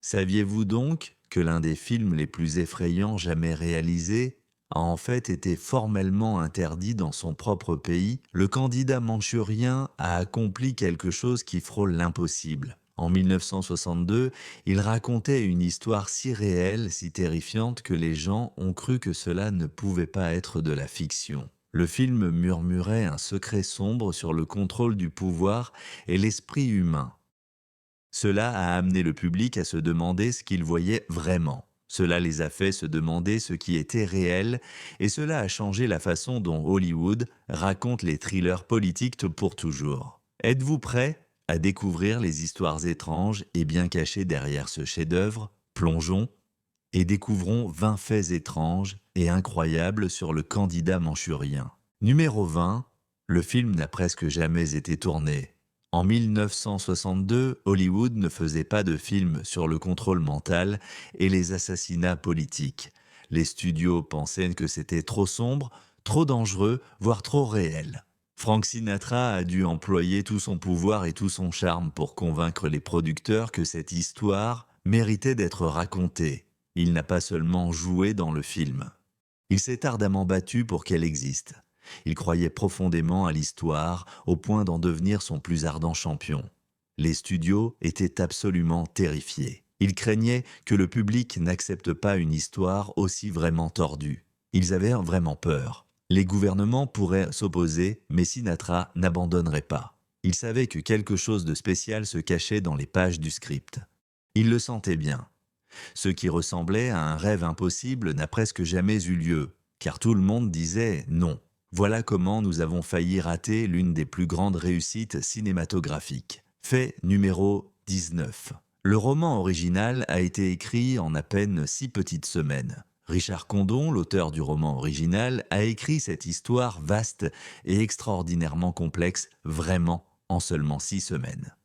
Saviez-vous donc que l'un des films les plus effrayants jamais réalisés a en fait été formellement interdit dans son propre pays? Le candidat manchurien a accompli quelque chose qui frôle l'impossible. En 1962, il racontait une histoire si réelle, si terrifiante que les gens ont cru que cela ne pouvait pas être de la fiction. Le film murmurait un secret sombre sur le contrôle du pouvoir et l'esprit humain. Cela a amené le public à se demander ce qu'il voyait vraiment. Cela les a fait se demander ce qui était réel, et cela a changé la façon dont Hollywood raconte les thrillers politiques pour toujours. Êtes-vous prêt à découvrir les histoires étranges et bien cachées derrière ce chef-d'œuvre? Plongeons et découvrons 20 faits étranges et incroyables sur le candidat manchurien. Numéro 20, le film n'a presque jamais été tourné. En 1962, Hollywood ne faisait pas de films sur le contrôle mental et les assassinats politiques. Les studios pensaient que c'était trop sombre, trop dangereux, voire trop réel. Frank Sinatra a dû employer tout son pouvoir et tout son charme pour convaincre les producteurs que cette histoire méritait d'être racontée. Il n'a pas seulement joué dans le film. Il s'est ardemment battu pour qu'elle existe. Il croyait profondément à l'histoire, au point d'en devenir son plus ardent champion. Les studios étaient absolument terrifiés. Ils craignaient que le public n'accepte pas une histoire aussi vraiment tordue. Ils avaient vraiment peur. Les gouvernements pourraient s'opposer, mais Sinatra n'abandonnerait pas. Il savait que quelque chose de spécial se cachait dans les pages du script. Il le sentait bien. Ce qui ressemblait à un rêve impossible n'a presque jamais eu lieu, car tout le monde disait non. Voilà comment nous avons failli rater l'une des plus grandes réussites cinématographiques. Fait numéro 19. Le roman original a été écrit en à peine 6 petites semaines. Richard Condon, l'auteur du roman original, a écrit cette histoire vaste et extraordinairement complexe, vraiment, en seulement 6 semaines.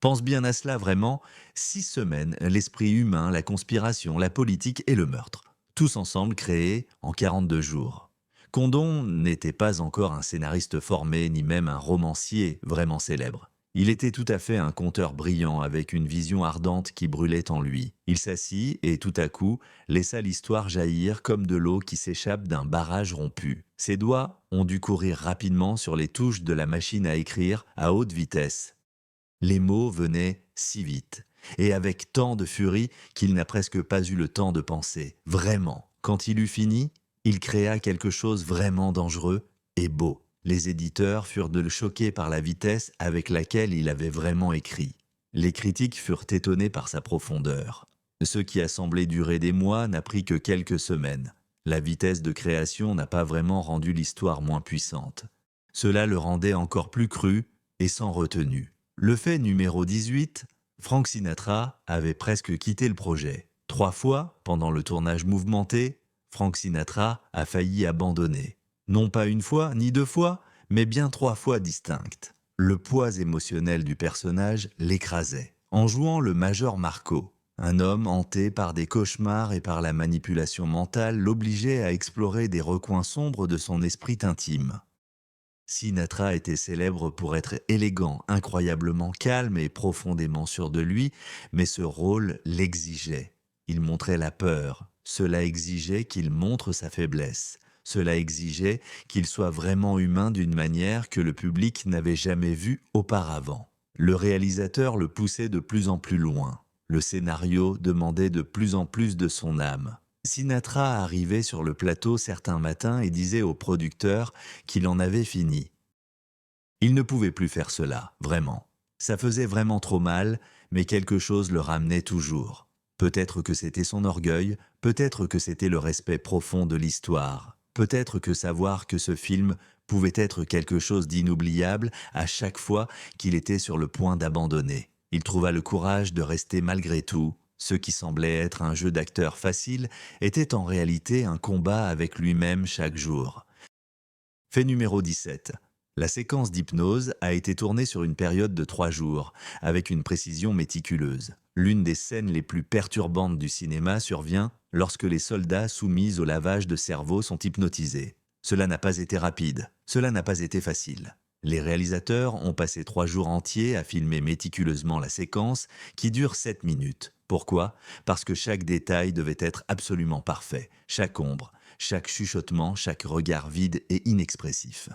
Pense bien à cela vraiment, 6 semaines, l'esprit humain, la conspiration, la politique et le meurtre. Tous ensemble créés en 42 jours. Condon n'était pas encore un scénariste formé, ni même un romancier vraiment célèbre. Il était tout à fait un conteur brillant avec une vision ardente qui brûlait en lui. Il s'assit et tout à coup laissa l'histoire jaillir comme de l'eau qui s'échappe d'un barrage rompu. Ses doigts ont dû courir rapidement sur les touches de la machine à écrire à haute vitesse. Les mots venaient si vite, et avec tant de furie qu'il n'a presque pas eu le temps de penser. Vraiment, quand il eut fini, il créa quelque chose vraiment dangereux et beau. Les éditeurs furent choqués par la vitesse avec laquelle il avait vraiment écrit. Les critiques furent étonnés par sa profondeur. Ce qui a semblé durer des mois n'a pris que quelques semaines. La vitesse de création n'a pas vraiment rendu l'histoire moins puissante. Cela le rendait encore plus cru et sans retenue. Le fait numéro 18, Frank Sinatra avait presque quitté le projet. 3 fois, pendant le tournage mouvementé, Frank Sinatra a failli abandonner. Non pas une fois, ni 2 fois, mais bien 3 fois distinctes. Le poids émotionnel du personnage l'écrasait. En jouant le Major Marco, un homme hanté par des cauchemars et par la manipulation mentale l'obligeait à explorer des recoins sombres de son esprit intime. Sinatra était célèbre pour être élégant, incroyablement calme et profondément sûr de lui, mais ce rôle l'exigeait. Il montrait la peur. Cela exigeait qu'il montre sa faiblesse. Cela exigeait qu'il soit vraiment humain d'une manière que le public n'avait jamais vue auparavant. Le réalisateur le poussait de plus en plus loin. Le scénario demandait de plus en plus de son âme. Sinatra arrivait sur le plateau certains matins et disait au producteur qu'il en avait fini. Il ne pouvait plus faire cela, vraiment. Ça faisait vraiment trop mal, mais quelque chose le ramenait toujours. Peut-être que c'était son orgueil, peut-être que c'était le respect profond de l'histoire, peut-être que savoir que ce film pouvait être quelque chose d'inoubliable à chaque fois qu'il était sur le point d'abandonner. Il trouva le courage de rester malgré tout. Ce qui semblait être un jeu d'acteur facile était en réalité un combat avec lui-même chaque jour. Fait numéro 17. La séquence d'hypnose a été tournée sur une période de 3 jours, avec une précision méticuleuse. L'une des scènes les plus perturbantes du cinéma survient lorsque les soldats soumis au lavage de cerveau sont hypnotisés. Cela n'a pas été rapide, cela n'a pas été facile. Les réalisateurs ont passé 3 jours entiers à filmer méticuleusement la séquence qui dure 7 minutes. Pourquoi? Parce que chaque détail devait être absolument parfait, chaque ombre, chaque chuchotement, chaque regard vide et inexpressif.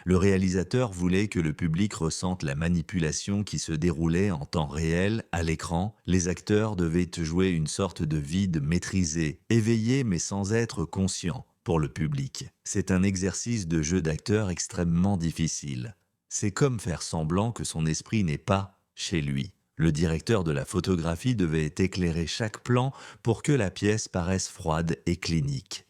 Le réalisateur voulait que le public ressente la manipulation qui se déroulait en temps réel à l'écran. Les acteurs devaient jouer une sorte de vide maîtrisé, éveillé mais sans être conscient pour le public. C'est un exercice de jeu d'acteur extrêmement difficile. C'est comme faire semblant que son esprit n'est pas chez lui. Le directeur de la photographie devait éclairer chaque plan pour que la pièce paraisse froide et clinique.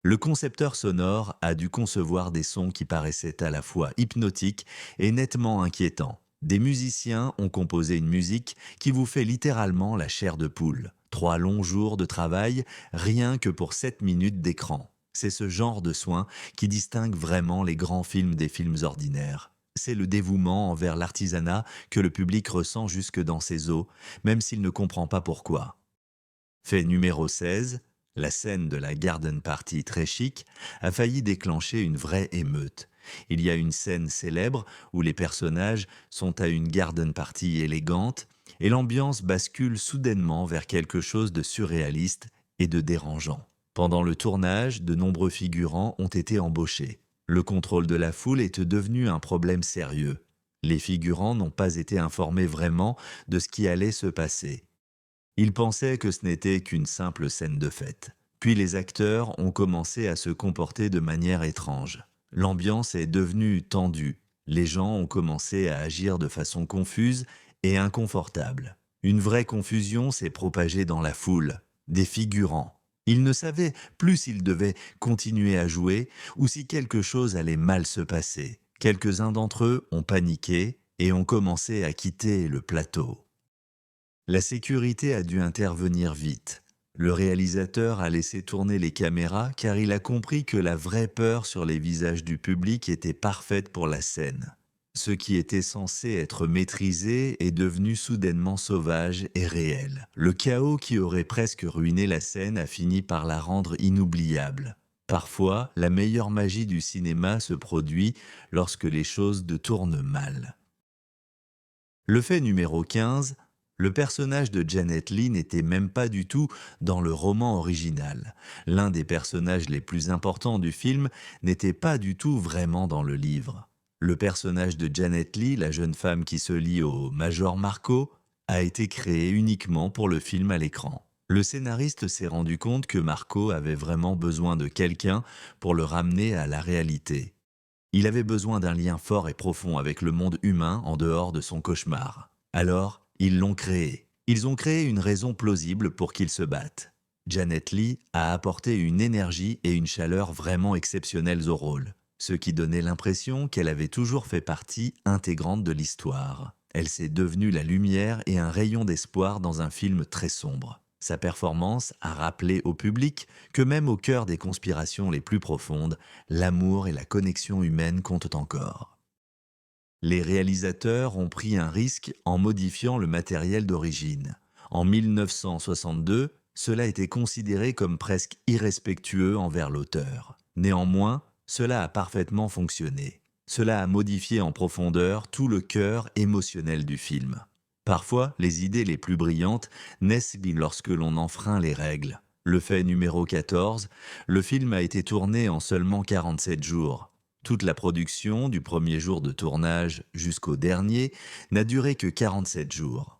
Le concepteur sonore a dû concevoir des sons qui paraissaient à la fois hypnotiques et nettement inquiétants. Des musiciens ont composé une musique qui vous fait littéralement la chair de poule. 3 longs jours de travail, rien que pour 7 minutes d'écran. C'est ce genre de soin qui distingue vraiment les grands films des films ordinaires. C'est le dévouement envers l'artisanat que le public ressent jusque dans ses os, même s'il ne comprend pas pourquoi. Fait numéro 16, la scène de la garden party très chic a failli déclencher une vraie émeute. Il y a une scène célèbre où les personnages sont à une garden party élégante et l'ambiance bascule soudainement vers quelque chose de surréaliste et de dérangeant. Pendant le tournage, de nombreux figurants ont été embauchés. Le contrôle de la foule est devenu un problème sérieux. Les figurants n'ont pas été informés vraiment de ce qui allait se passer. Ils pensaient que ce n'était qu'une simple scène de fête. Puis les acteurs ont commencé à se comporter de manière étrange. L'ambiance est devenue tendue. Les gens ont commencé à agir de façon confuse et inconfortable. Une vraie confusion s'est propagée dans la foule. Des figurants. Ils ne savaient plus s'ils devaient continuer à jouer ou si quelque chose allait mal se passer. Quelques-uns d'entre eux ont paniqué et ont commencé à quitter le plateau. La sécurité a dû intervenir vite. Le réalisateur a laissé tourner les caméras car il a compris que la vraie peur sur les visages du public était parfaite pour la scène. Ce qui était censé être maîtrisé est devenu soudainement sauvage et réel. Le chaos qui aurait presque ruiné la scène a fini par la rendre inoubliable. Parfois, la meilleure magie du cinéma se produit lorsque les choses tournent mal. Le fait numéro 15, le personnage de Janet Leigh n'était même pas du tout dans le roman original. L'un des personnages les plus importants du film n'était pas du tout vraiment dans le livre. Le personnage de Janet Leigh, la jeune femme qui se lie au Major Marco, a été créé uniquement pour le film à l'écran. Le scénariste s'est rendu compte que Marco avait vraiment besoin de quelqu'un pour le ramener à la réalité. Il avait besoin d'un lien fort et profond avec le monde humain en dehors de son cauchemar. Alors, ils l'ont créé. Ils ont créé une raison plausible pour qu'ils se battent. Janet Leigh a apporté une énergie et une chaleur vraiment exceptionnelles au rôle, ce qui donnait l'impression qu'elle avait toujours fait partie intégrante de l'histoire. Elle s'est devenue la lumière et un rayon d'espoir dans un film très sombre. Sa performance a rappelé au public que même au cœur des conspirations les plus profondes, l'amour et la connexion humaine comptent encore. Les réalisateurs ont pris un risque en modifiant le matériel d'origine. En 1962, cela était considéré comme presque irrespectueux envers l'auteur. Néanmoins, cela a parfaitement fonctionné. Cela a modifié en profondeur tout le cœur émotionnel du film. Parfois, les idées les plus brillantes naissent lorsque l'on enfreint les règles. Le fait numéro 14, le film a été tourné en seulement 47 jours. Toute la production, du premier jour de tournage jusqu'au dernier, n'a duré que 47 jours.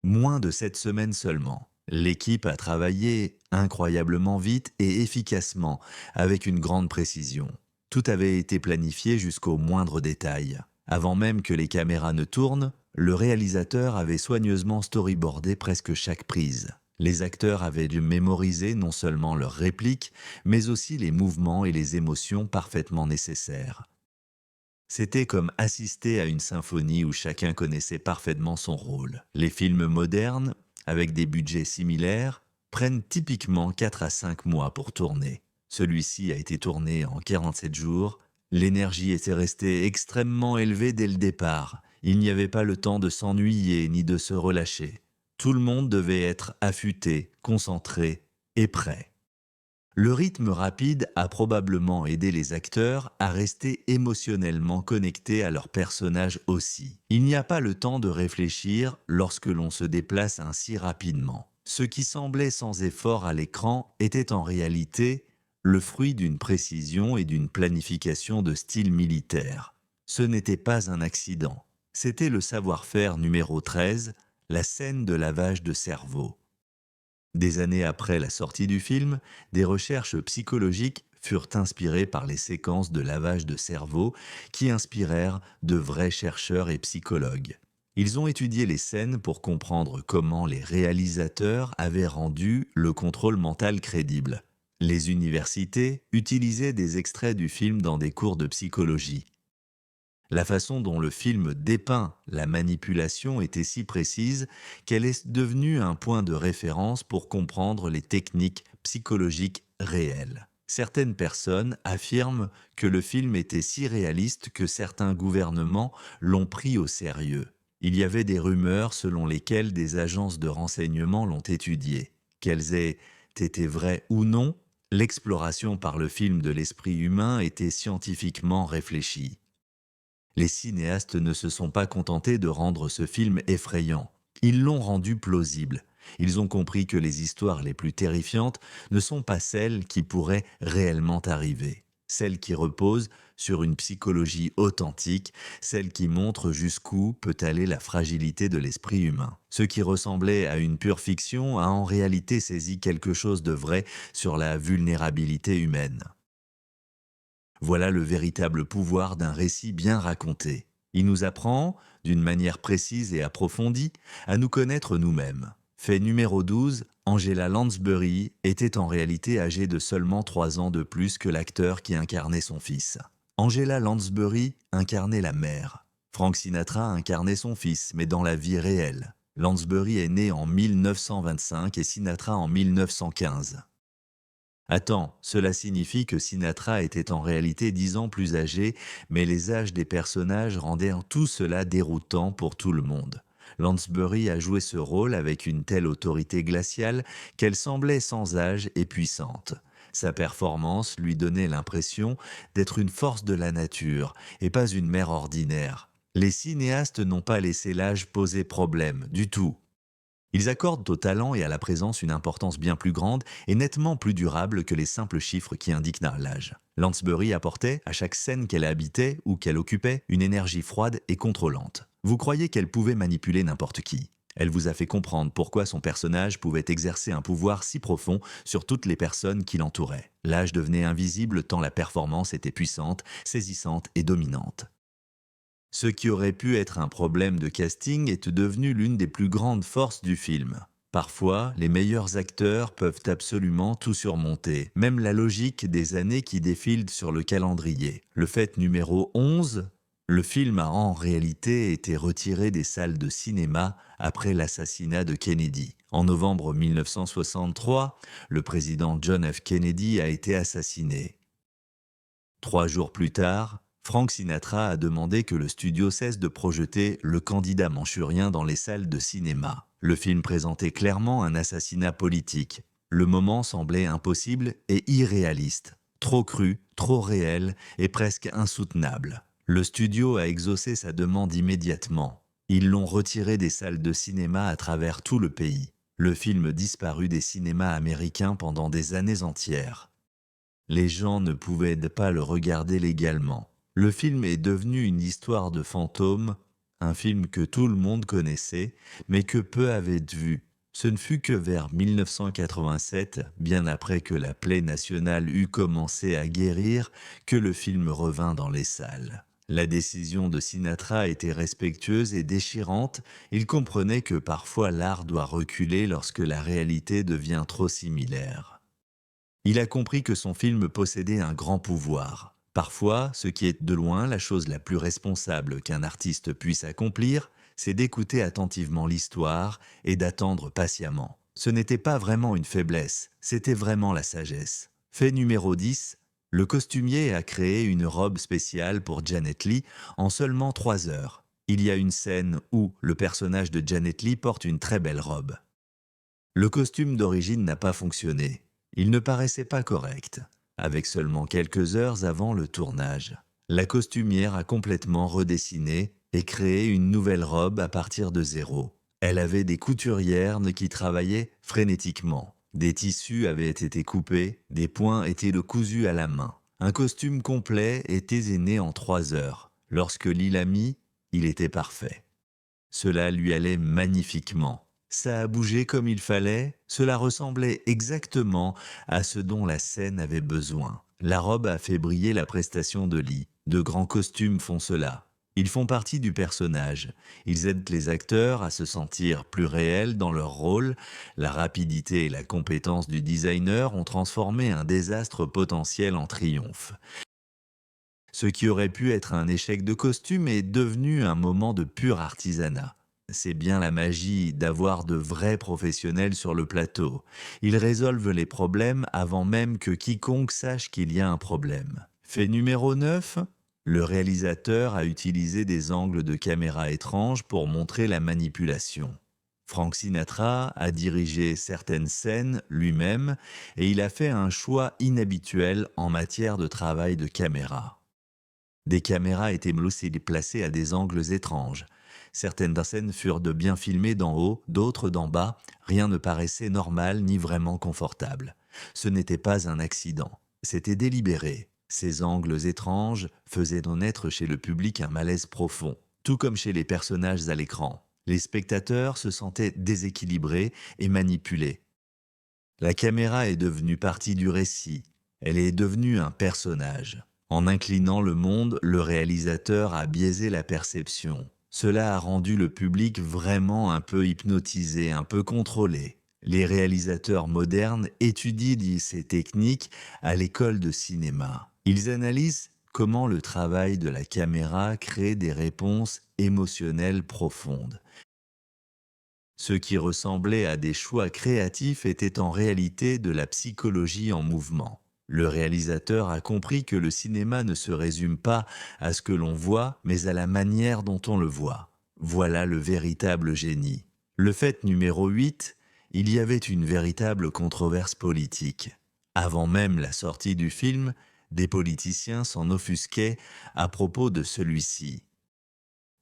Moins de 7 semaines seulement. L'équipe a travaillé incroyablement vite et efficacement, avec une grande précision. Tout avait été planifié jusqu'au moindre détail. Avant même que les caméras ne tournent, le réalisateur avait soigneusement storyboardé presque chaque prise. Les acteurs avaient dû mémoriser non seulement leurs répliques, mais aussi les mouvements et les émotions parfaitement nécessaires. C'était comme assister à une symphonie où chacun connaissait parfaitement son rôle. Les films modernes, avec des budgets similaires, prennent typiquement 4 à 5 mois pour tourner. Celui-ci a été tourné en 47 jours. L'énergie était restée extrêmement élevée dès le départ. Il n'y avait pas le temps de s'ennuyer ni de se relâcher. Tout le monde devait être affûté, concentré et prêt. Le rythme rapide a probablement aidé les acteurs à rester émotionnellement connectés à leurs personnages aussi. Il n'y a pas le temps de réfléchir lorsque l'on se déplace ainsi rapidement. Ce qui semblait sans effort à l'écran était en réalité le fruit d'une précision et d'une planification de style militaire. Ce n'était pas un accident. C'était le savoir-faire numéro 13, la scène de lavage de cerveau. Des années après la sortie du film, des recherches psychologiques furent inspirées par les séquences de lavage de cerveau qui inspirèrent de vrais chercheurs et psychologues. Ils ont étudié les scènes pour comprendre comment les réalisateurs avaient rendu le contrôle mental crédible. Les universités utilisaient des extraits du film dans des cours de psychologie. La façon dont le film dépeint la manipulation était si précise qu'elle est devenue un point de référence pour comprendre les techniques psychologiques réelles. Certaines personnes affirment que le film était si réaliste que certains gouvernements l'ont pris au sérieux. Il y avait des rumeurs selon lesquelles des agences de renseignement l'ont étudié. Qu'elles aient été vraies ou non, l'exploration par le film de l'esprit humain était scientifiquement réfléchie. Les cinéastes ne se sont pas contentés de rendre ce film effrayant. Ils l'ont rendu plausible. Ils ont compris que les histoires les plus terrifiantes ne sont pas celles qui pourraient réellement arriver. Celles qui reposent sur une psychologie authentique, celles qui montrent jusqu'où peut aller la fragilité de l'esprit humain. Ce qui ressemblait à une pure fiction a en réalité saisi quelque chose de vrai sur la vulnérabilité humaine. Voilà le véritable pouvoir d'un récit bien raconté. Il nous apprend, d'une manière précise et approfondie, à nous connaître nous-mêmes. Fait numéro 12, Angela Lansbury était en réalité âgée de seulement 3 ans de plus que l'acteur qui incarnait son fils. Angela Lansbury incarnait la mère. Frank Sinatra incarnait son fils, mais dans la vie réelle. Lansbury est né en 1925 et Sinatra en 1915. Attends, cela signifie que Sinatra était en réalité 10 ans plus âgé, mais les âges des personnages rendaient tout cela déroutant pour tout le monde. Lansbury a joué ce rôle avec une telle autorité glaciale qu'elle semblait sans âge et puissante. Sa performance lui donnait l'impression d'être une force de la nature et pas une mère ordinaire. Les cinéastes n'ont pas laissé l'âge poser problème, du tout. Ils accordent au talent et à la présence une importance bien plus grande et nettement plus durable que les simples chiffres qui indiquent l'âge. Lansbury apportait, à chaque scène qu'elle habitait ou qu'elle occupait, une énergie froide et contrôlante. Vous croyez qu'elle pouvait manipuler n'importe qui. Elle vous a fait comprendre pourquoi son personnage pouvait exercer un pouvoir si profond sur toutes les personnes qui l'entouraient. L'âge devenait invisible tant la performance était puissante, saisissante et dominante. Ce qui aurait pu être un problème de casting est devenu l'une des plus grandes forces du film. Parfois, les meilleurs acteurs peuvent absolument tout surmonter, même la logique des années qui défilent sur le calendrier. Le fait numéro 11, le film a en réalité été retiré des salles de cinéma après l'assassinat de Kennedy. En novembre 1963, le président John F. Kennedy a été assassiné. 3 jours plus tard, Frank Sinatra a demandé que le studio cesse de projeter Le Candidat manchurien dans les salles de cinéma. Le film présentait clairement un assassinat politique. Le moment semblait impossible et irréaliste. Trop cru, trop réel et presque insoutenable. Le studio a exaucé sa demande immédiatement. Ils l'ont retiré des salles de cinéma à travers tout le pays. Le film disparut des cinémas américains pendant des années entières. Les gens ne pouvaient pas le regarder légalement. Le film est devenu une histoire de fantômes, un film que tout le monde connaissait, mais que peu avaient vu. Ce ne fut que vers 1987, bien après que la plaie nationale eut commencé à guérir, que le film revint dans les salles. La décision de Sinatra était respectueuse et déchirante. Il comprenait que parfois l'art doit reculer lorsque la réalité devient trop similaire. Il a compris que son film possédait un grand pouvoir. Parfois, ce qui est de loin la chose la plus responsable qu'un artiste puisse accomplir, c'est d'écouter attentivement l'histoire et d'attendre patiemment. Ce n'était pas vraiment une faiblesse, c'était vraiment la sagesse. Fait numéro 10, le costumier a créé une robe spéciale pour Janet Leigh en seulement 3 heures. Il y a une scène où le personnage de Janet Leigh porte une très belle robe. Le costume d'origine n'a pas fonctionné. Il ne paraissait pas correct, avec seulement quelques heures avant le tournage. La costumière a complètement redessiné et créé une nouvelle robe à partir de zéro. Elle avait des couturières qui travaillaient frénétiquement. Des tissus avaient été coupés, des points étaient cousus à la main. Un costume complet était né en 3 heures. Lorsque Lee l'a mis, il était parfait. Cela lui allait magnifiquement. Ça a bougé comme il fallait, cela ressemblait exactement à ce dont la scène avait besoin. La robe a fait briller la prestation de Lee. De grands costumes font cela. Ils font partie du personnage. Ils aident les acteurs à se sentir plus réels dans leur rôle. La rapidité et la compétence du designer ont transformé un désastre potentiel en triomphe. Ce qui aurait pu être un échec de costume est devenu un moment de pur artisanat. C'est bien la magie d'avoir de vrais professionnels sur le plateau. Ils résolvent les problèmes avant même que quiconque sache qu'il y a un problème. Fait numéro 9, le réalisateur a utilisé des angles de caméra étranges pour montrer la manipulation. Frank Sinatra a dirigé certaines scènes lui-même et il a fait un choix inhabituel en matière de travail de caméra. Des caméras étaient aussi placées à des angles étranges. Certaines scènes furent de bien filmées d'en haut, d'autres d'en bas. Rien ne paraissait normal ni vraiment confortable. Ce n'était pas un accident, c'était délibéré. Ces angles étranges faisaient naître chez le public un malaise profond, tout comme chez les personnages à l'écran. Les spectateurs se sentaient déséquilibrés et manipulés. La caméra est devenue partie du récit. Elle est devenue un personnage. En inclinant le monde, le réalisateur a biaisé la perception. Cela a rendu le public vraiment un peu hypnotisé, un peu contrôlé. Les réalisateurs modernes étudient ces techniques à l'école de cinéma. Ils analysent comment le travail de la caméra crée des réponses émotionnelles profondes. Ce qui ressemblait à des choix créatifs était en réalité de la psychologie en mouvement. Le réalisateur a compris que le cinéma ne se résume pas à ce que l'on voit, mais à la manière dont on le voit. Voilà le véritable génie. Le fait numéro 8, il y avait une véritable controverse politique. Avant même la sortie du film, des politiciens s'en offusquaient à propos de celui-ci.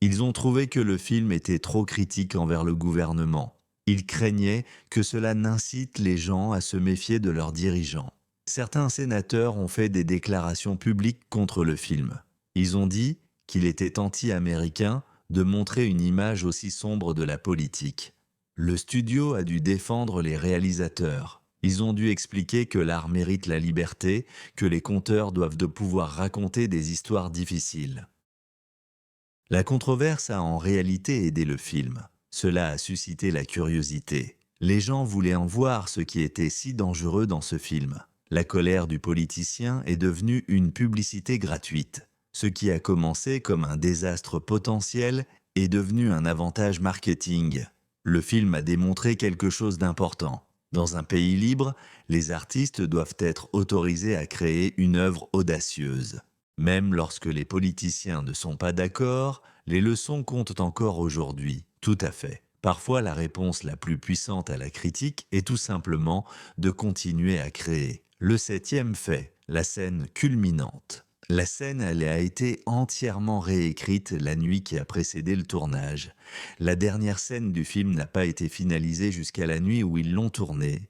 Ils ont trouvé que le film était trop critique envers le gouvernement. Ils craignaient que cela n'incite les gens à se méfier de leurs dirigeants. Certains sénateurs ont fait des déclarations publiques contre le film. Ils ont dit qu'il était anti-américain de montrer une image aussi sombre de la politique. Le studio a dû défendre les réalisateurs. Ils ont dû expliquer que l'art mérite la liberté, que les conteurs doivent de pouvoir raconter des histoires difficiles. La controverse a en réalité aidé le film. Cela a suscité la curiosité. Les gens voulaient en voir ce qui était si dangereux dans ce film. La colère du politicien est devenue une publicité gratuite. Ce qui a commencé comme un désastre potentiel est devenu un avantage marketing. Le film a démontré quelque chose d'important. Dans un pays libre, les artistes doivent être autorisés à créer une œuvre audacieuse. Même lorsque les politiciens ne sont pas d'accord, les leçons comptent encore aujourd'hui. Tout à fait. Parfois, la réponse la plus puissante à la critique est tout simplement de continuer à créer. Le 7e fait, la scène culminante. La scène, elle a été entièrement réécrite la nuit qui a précédé le tournage. La dernière scène du film n'a pas été finalisée jusqu'à la nuit où ils l'ont tournée.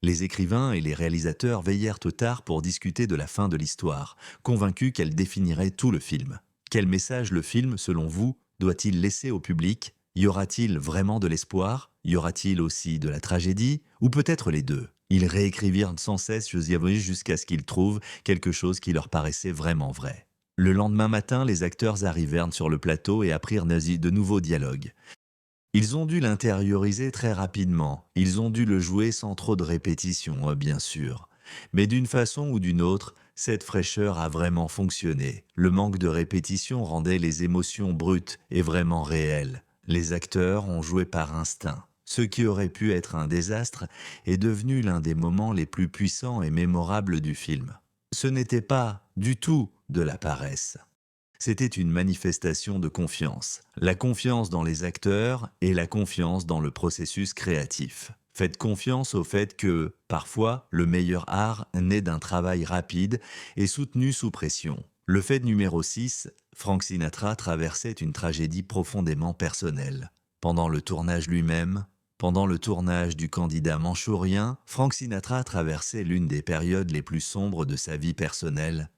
Les écrivains et les réalisateurs veillèrent au tard pour discuter de la fin de l'histoire, convaincus qu'elle définirait tout le film. Quel message le film, selon vous, doit-il laisser au public? Y aura-t-il vraiment de l'espoir? Y aura-t-il aussi de la tragédie? Ou peut-être les deux? Ils réécrivirent sans cesse jusqu'à ce qu'ils trouvent quelque chose qui leur paraissait vraiment vrai. Le lendemain matin, les acteurs arrivèrent sur le plateau et apprirent de nouveaux dialogues. Ils ont dû l'intérioriser très rapidement, ils ont dû le jouer sans trop de répétition, bien sûr. Mais d'une façon ou d'une autre, cette fraîcheur a vraiment fonctionné. Le manque de répétition rendait les émotions brutes et vraiment réelles. Les acteurs ont joué par instinct. Ce qui aurait pu être un désastre est devenu l'un des moments les plus puissants et mémorables du film. Ce n'était pas du tout de la paresse. C'était une manifestation de confiance. La confiance dans les acteurs et la confiance dans le processus créatif. Faites confiance au fait que, parfois, le meilleur art naît d'un travail rapide et soutenu sous pression. Le fait numéro 6, Frank Sinatra traversait une tragédie profondément personnelle. Pendant le tournage lui-même, pendant le tournage du Candidat manchourien, Frank Sinatra traversait l'une des périodes les plus sombres de sa vie personnelle.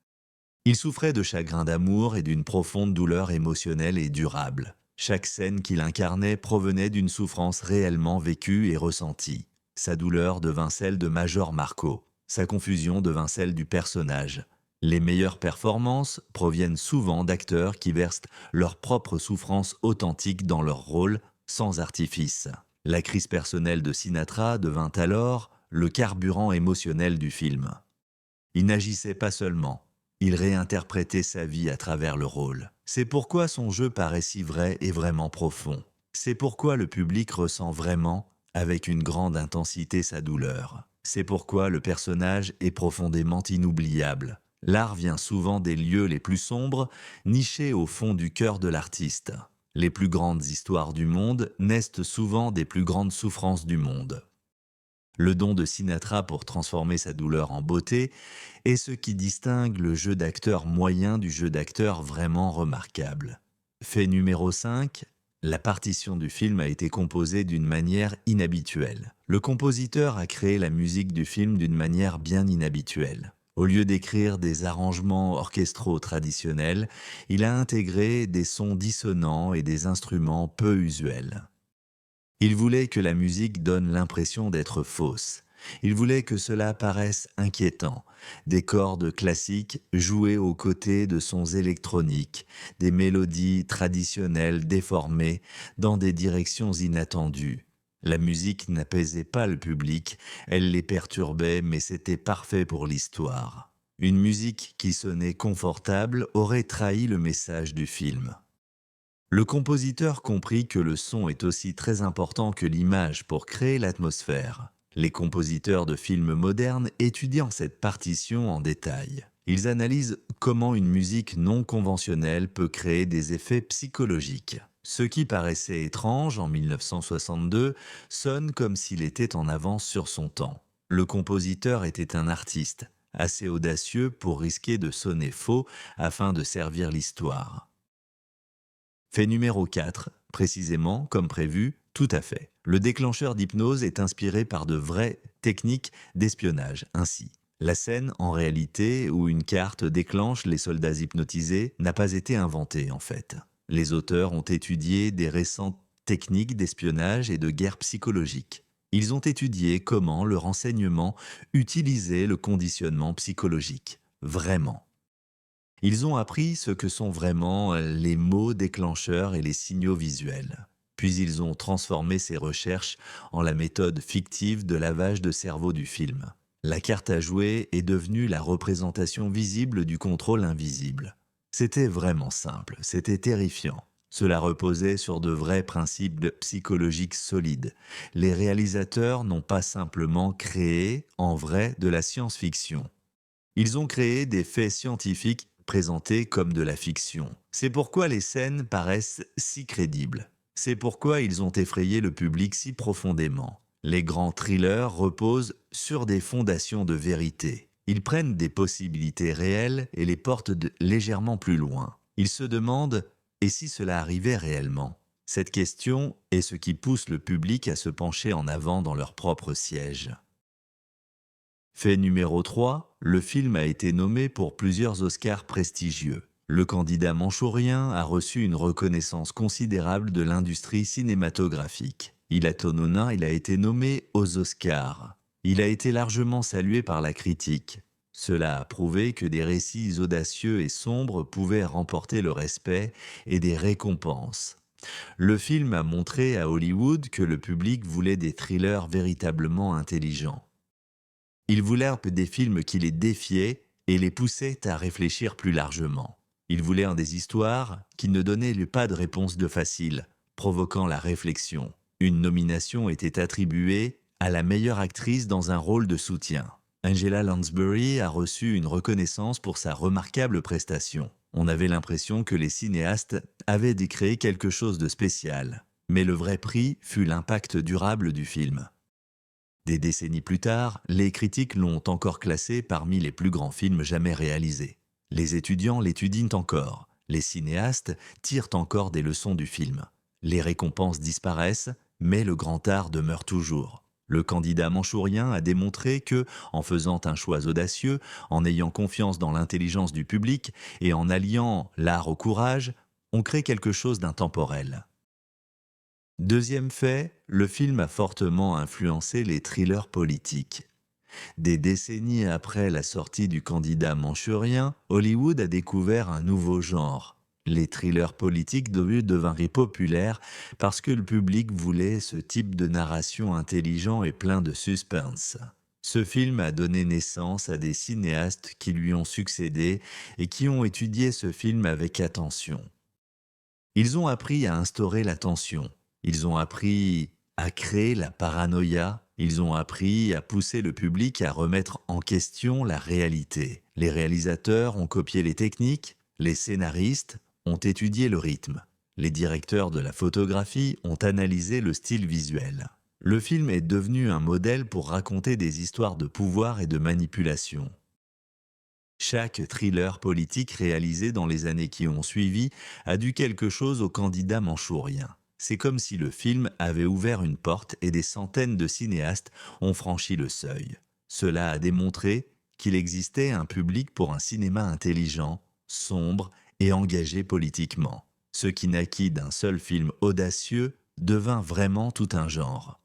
Il souffrait de chagrin d'amour et d'une profonde douleur émotionnelle et durable. Chaque scène qu'il incarnait provenait d'une souffrance réellement vécue et ressentie. Sa douleur devint celle de Major Marco. Sa confusion devint celle du personnage. Les meilleures performances proviennent souvent d'acteurs qui versent leur propre souffrance authentique dans leur rôle, sans artifice. La crise personnelle de Sinatra devint alors le carburant émotionnel du film. Il n'agissait pas seulement, il réinterprétait sa vie à travers le rôle. C'est pourquoi son jeu paraît si vrai et vraiment profond. C'est pourquoi le public ressent vraiment, avec une grande intensité, sa douleur. C'est pourquoi le personnage est profondément inoubliable. L'art vient souvent des lieux les plus sombres, nichés au fond du cœur de l'artiste. Les plus grandes histoires du monde naissent souvent des plus grandes souffrances du monde. Le don de Sinatra pour transformer sa douleur en beauté est ce qui distingue le jeu d'acteur moyen du jeu d'acteur vraiment remarquable. Fait numéro 5, la partition du film a été composée d'une manière inhabituelle. Le compositeur a créé la musique du film d'une manière bien inhabituelle. Au lieu d'écrire des arrangements orchestraux traditionnels, il a intégré des sons dissonants et des instruments peu usuels. Il voulait que la musique donne l'impression d'être fausse. Il voulait que cela paraisse inquiétant. Des cordes classiques jouées aux côtés de sons électroniques, des mélodies traditionnelles déformées dans des directions inattendues. La musique n'apaisait pas le public, elle les perturbait, mais c'était parfait pour l'histoire. Une musique qui sonnait confortable aurait trahi le message du film. Le compositeur comprit que le son est aussi très important que l'image pour créer l'atmosphère. Les compositeurs de films modernes étudient cette partition en détail. Ils analysent comment une musique non conventionnelle peut créer des effets psychologiques. Ce qui paraissait étrange en 1962 sonne comme s'il était en avance sur son temps. Le compositeur était un artiste, assez audacieux pour risquer de sonner faux afin de servir l'histoire. Fait numéro 4, précisément, comme prévu, tout à fait. Le déclencheur d'hypnose est inspiré par de vraies techniques d'espionnage. Ainsi, la scène, en réalité, où une carte déclenche les soldats hypnotisés, n'a pas été inventée, en fait. Les auteurs ont étudié des récentes techniques d'espionnage et de guerre psychologique. Ils ont étudié comment le renseignement utilisait le conditionnement psychologique. Vraiment. Ils ont appris ce que sont vraiment les mots déclencheurs et les signaux visuels. Puis ils ont transformé ces recherches en la méthode fictive de lavage de cerveau du film. La carte à jouer est devenue la représentation visible du contrôle invisible. C'était vraiment simple, c'était terrifiant. Cela reposait sur de vrais principes psychologiques solides. Les réalisateurs n'ont pas simplement créé, en vrai, de la science-fiction. Ils ont créé des faits scientifiques présentés comme de la fiction. C'est pourquoi les scènes paraissent si crédibles. C'est pourquoi ils ont effrayé le public si profondément. Les grands thrillers reposent sur des fondations de vérité. Ils prennent des possibilités réelles et les portent légèrement plus loin. Ils se demandent « et si cela arrivait réellement ?» Cette question est ce qui pousse le public à se pencher en avant dans leur propre siège. Fait numéro 3, le film a été nommé pour plusieurs Oscars prestigieux. Le Candidat manchourien a reçu une reconnaissance considérable de l'industrie cinématographique. Il a été nommé aux Oscars. Il a été largement salué par la critique. Cela a prouvé que des récits audacieux et sombres pouvaient remporter le respect et des récompenses. Le film a montré à Hollywood que le public voulait des thrillers véritablement intelligents. Ils voulèrent des films qui les défiaient et les poussaient à réfléchir plus largement. Ils voulaient des histoires qui ne donnaient pas de réponse de facile, provoquant la réflexion. Une nomination était attribuée à la meilleure actrice dans un rôle de soutien. Angela Lansbury a reçu une reconnaissance pour sa remarquable prestation. On avait l'impression que les cinéastes avaient créé quelque chose de spécial. Mais le vrai prix fut l'impact durable du film. Des décennies plus tard, les critiques l'ont encore classé parmi les plus grands films jamais réalisés. Les étudiants l'étudient encore, les cinéastes tirent encore des leçons du film. Les récompenses disparaissent, mais le grand art demeure toujours. Le candidat manchourien a démontré que, en faisant un choix audacieux, en ayant confiance dans l'intelligence du public et en alliant l'art au courage, on crée quelque chose d'intemporel. Deuxième fait, le film a fortement influencé les thrillers politiques. Des décennies après la sortie du candidat manchurien, Hollywood a découvert un nouveau genre. Les thrillers politiques devinrent populaires parce que le public voulait ce type de narration intelligent et plein de suspense. Ce film a donné naissance à des cinéastes qui lui ont succédé et qui ont étudié ce film avec attention. Ils ont appris à instaurer la tension. Ils ont appris à créer la paranoïa. Ils ont appris à pousser le public à remettre en question la réalité. Les réalisateurs ont copié les techniques. Les scénaristes ont étudié le rythme. Les directeurs de la photographie ont analysé le style visuel. Le film est devenu un modèle pour raconter des histoires de pouvoir et de manipulation. Chaque thriller politique réalisé dans les années qui ont suivi a dû quelque chose au candidat manchourien. C'est comme si le film avait ouvert une porte et des centaines de cinéastes ont franchi le seuil. Cela a démontré qu'il existait un public pour un cinéma intelligent, sombre et engagé politiquement. Ce qui naquit d'un seul film audacieux devint vraiment tout un genre.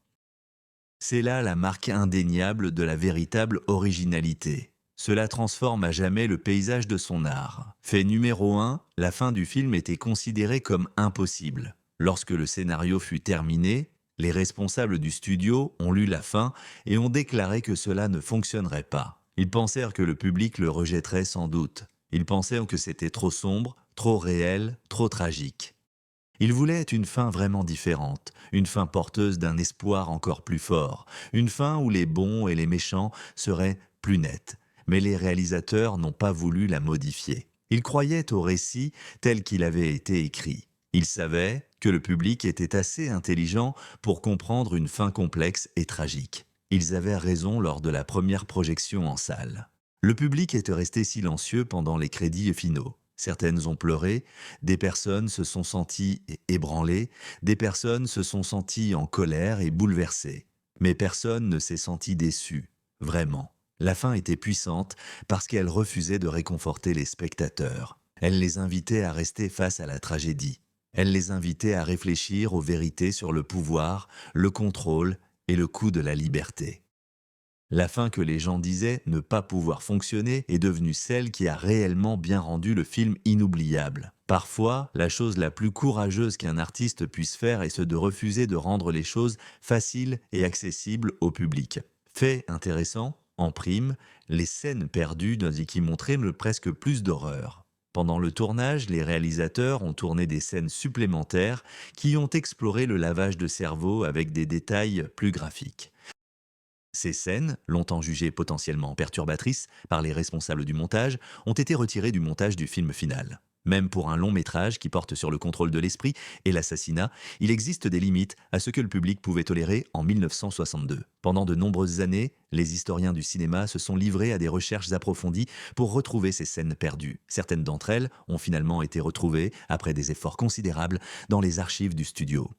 C'est là la marque indéniable de la véritable originalité. Cela transforme à jamais le paysage de son art. Fait numéro 1, la fin du film était considérée comme impossible. Lorsque le scénario fut terminé, les responsables du studio ont lu la fin et ont déclaré que cela ne fonctionnerait pas. Ils pensèrent que le public le rejetterait sans doute. Ils pensèrent que c'était trop sombre, trop réel, trop tragique. Il voulait une fin vraiment différente, une fin porteuse d'un espoir encore plus fort, une fin où les bons et les méchants seraient plus nets. Mais les réalisateurs n'ont pas voulu la modifier. Ils croyaient au récit tel qu'il avait été écrit. Ils savaient que le public était assez intelligent pour comprendre une fin complexe et tragique. Ils avaient raison lors de la première projection en salle. Le public était resté silencieux pendant les crédits finaux. Certaines ont pleuré, des personnes se sont senties ébranlées, des personnes se sont senties en colère et bouleversées. Mais personne ne s'est senti déçu, vraiment. La fin était puissante parce qu'elle refusait de réconforter les spectateurs. Elle les invitait à rester face à la tragédie. Elle les invitait à réfléchir aux vérités sur le pouvoir, le contrôle et le coût de la liberté. La fin que les gens disaient ne pas pouvoir fonctionner est devenue celle qui a réellement bien rendu le film inoubliable. Parfois, la chose la plus courageuse qu'un artiste puisse faire est de refuser de rendre les choses faciles et accessibles au public. Fait intéressant, en prime, les scènes perdues qui montraient presque plus d'horreur. Pendant le tournage, les réalisateurs ont tourné des scènes supplémentaires qui ont exploré le lavage de cerveau avec des détails plus graphiques. Ces scènes, longtemps jugées potentiellement perturbatrices par les responsables du montage, ont été retirées du montage du film final. Même pour un long métrage qui porte sur le contrôle de l'esprit et l'assassinat, il existe des limites à ce que le public pouvait tolérer en 1962. Pendant de nombreuses années, les historiens du cinéma se sont livrés à des recherches approfondies pour retrouver ces scènes perdues. Certaines d'entre elles ont finalement été retrouvées, après des efforts considérables, dans les archives du studio.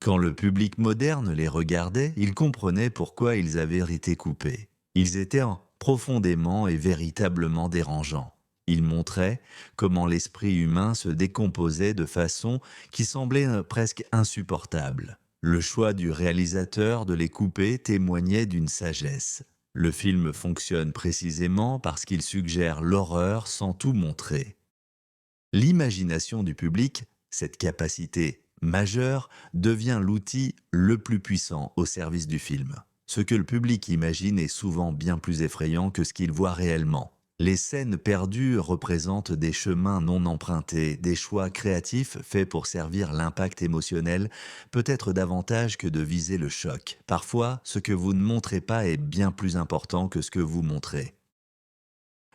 Quand le public moderne les regardait, il comprenait pourquoi ils avaient été coupés. Ils étaient profondément et véritablement dérangeants. Ils montraient comment l'esprit humain se décomposait de façon qui semblait presque insupportable. Le choix du réalisateur de les couper témoignait d'une sagesse. Le film fonctionne précisément parce qu'il suggère l'horreur sans tout montrer. L'imagination du public, cette capacité majeure, devient l'outil le plus puissant au service du film. Ce que le public imagine est souvent bien plus effrayant que ce qu'il voit réellement. Les scènes perdues représentent des chemins non empruntés, des choix créatifs faits pour servir l'impact émotionnel, peut-être davantage que de viser le choc. Parfois, ce que vous ne montrez pas est bien plus important que ce que vous montrez.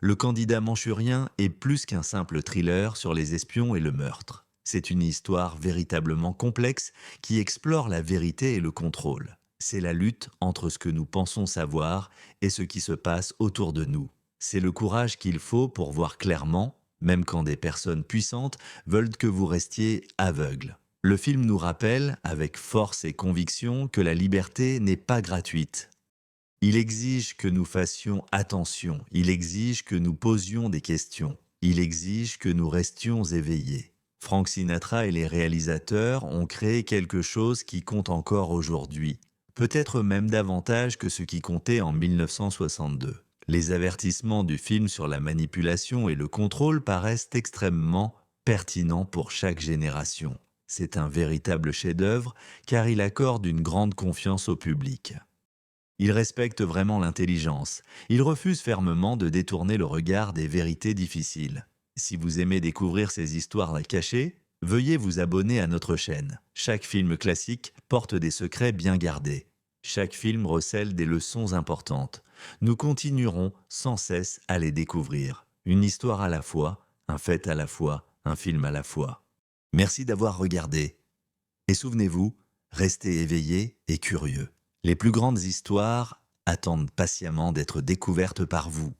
Le candidat manchurien est plus qu'un simple thriller sur les espions et le meurtre. C'est une histoire véritablement complexe qui explore la vérité et le contrôle. C'est la lutte entre ce que nous pensons savoir et ce qui se passe autour de nous. C'est le courage qu'il faut pour voir clairement, même quand des personnes puissantes veulent que vous restiez aveugle. Le film nous rappelle, avec force et conviction, que la liberté n'est pas gratuite. Il exige que nous fassions attention, il exige que nous posions des questions, il exige que nous restions éveillés. Frank Sinatra et les réalisateurs ont créé quelque chose qui compte encore aujourd'hui, peut-être même davantage que ce qui comptait en 1962. Les avertissements du film sur la manipulation et le contrôle paraissent extrêmement pertinents pour chaque génération. C'est un véritable chef-d'œuvre car il accorde une grande confiance au public. Il respecte vraiment l'intelligence. Il refuse fermement de détourner le regard des vérités difficiles. Si vous aimez découvrir ces histoires cachées, veuillez vous abonner à notre chaîne. Chaque film classique porte des secrets bien gardés. Chaque film recèle des leçons importantes. Nous continuerons sans cesse à les découvrir. Une histoire à la fois, un fait à la fois, un film à la fois. Merci d'avoir regardé. Et souvenez-vous, restez éveillés et curieux. Les plus grandes histoires attendent patiemment d'être découvertes par vous.